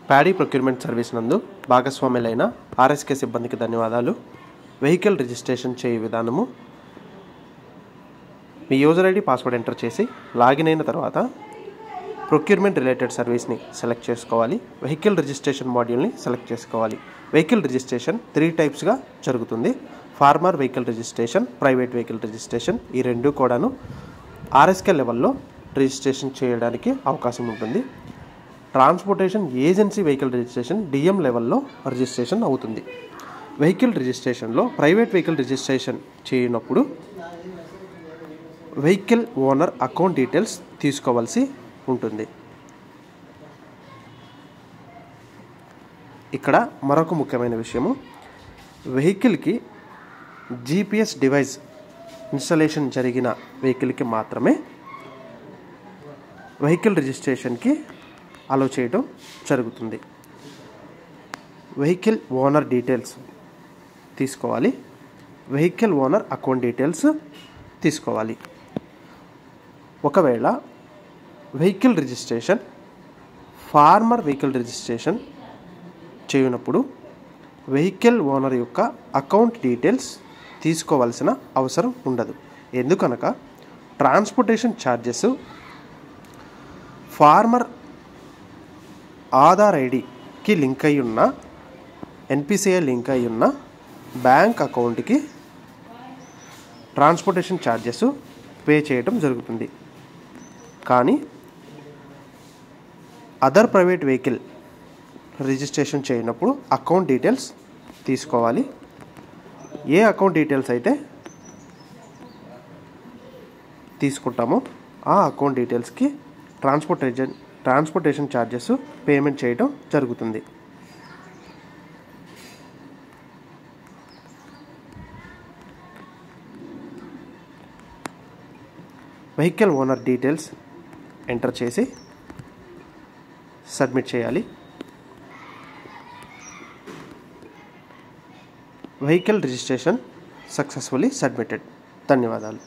Paddy procurement service నందు భాగస్వాములైన RSK సిబ్బందికి ధన్యవాదాలు. వెహికల్ రిజిస్ట్రేషన్ చేయు విధానము: మీ యూజర్ ఐడి పాస్వర్డ్ ఎంటర్ చేసి లాగిన్ అయిన తర్వాత ప్రొక్యూర్మెంట్ రిలేటెడ్ సర్వీస్ని సెలెక్ట్ చేసుకోవాలి. వెహికల్ రిజిస్ట్రేషన్ మాడ్యూల్ని సెలెక్ట్ చేసుకోవాలి. వెహికల్ రిజిస్ట్రేషన్ 3 టైప్స్గా జరుగుతుంది. Farmer vehicle registration, private vehicle registration. ఈ రెండు కూడాను ఆర్ఎస్కే లెవెల్లో రిజిస్ట్రేషన్ చేయడానికి అవకాశం ఉంటుంది. Transportation agency vehicle registration DM లెవెల్లో రిజిస్ట్రేషన్ అవుతుంది. వెహికల్ రిజిస్ట్రేషన్లో ప్రైవేట్ వెహికల్ రిజిస్ట్రేషన్ చేయనప్పుడు వెహికల్ ఓనర్ అకౌంట్ డీటెయిల్స్ తీసుకోవాల్సి ఉంటుంది. ఇక్కడ మరొక ముఖ్యమైన విషయము, వెహికల్కి జీపీఎస్ డివైస్ ఇన్స్టాలేషన్ జరిగిన వెహికల్కి మాత్రమే వెహికల్ రిజిస్ట్రేషన్కి అలో చేయడం జరుగుతుంది. వెహికల్ ఓనర్ డీటెయిల్స్ తీసుకోవాలి. వెహికల్ ఓనర్ అకౌంట్ డీటెయిల్స్ తీసుకోవాలి. ఒకవేళ vehicle registration farmer vehicle registration చేయనప్పుడు వెహికల్ ఓనర్ యొక్క అకౌంట్ డీటెయిల్స్ తీసుకోవాల్సిన అవసరం ఉండదు. ఎందుకనగా ట్రాన్స్పోర్టేషన్ ఛార్జెస్ ఫార్మర్ ఆధార్ ఐడికి లింక్ అయి ఉన్న, ఎన్పిసిఐ లింక్ అయి ఉన్న బ్యాంక్ అకౌంట్కి ట్రాన్స్పోర్టేషన్ ఛార్జెస్ పే చేయడం జరుగుతుంది. కానీ అదర్ ప్రైవేట్ వెహికల్ రిజిస్ట్రేషన్ చేయనప్పుడు అకౌంట్ డీటెయిల్స్ తీసుకోవాలి. ఏ అకౌంట్ డీటెయిల్స్ అయితే తీసుకుంటామో ఆ అకౌంట్ డీటెయిల్స్కి ట్రాన్స్పోర్టేషన్ ఛార్జెస్ పేమెంట్ చేయడం జరుగుతుంది. వెహికల్ ఓనర్ డీటెయిల్స్ ఎంటర్ చేసి సబ్మిట్ చేయాలి. Vehicle registration successfully submitted. ధన్యవాదాలు.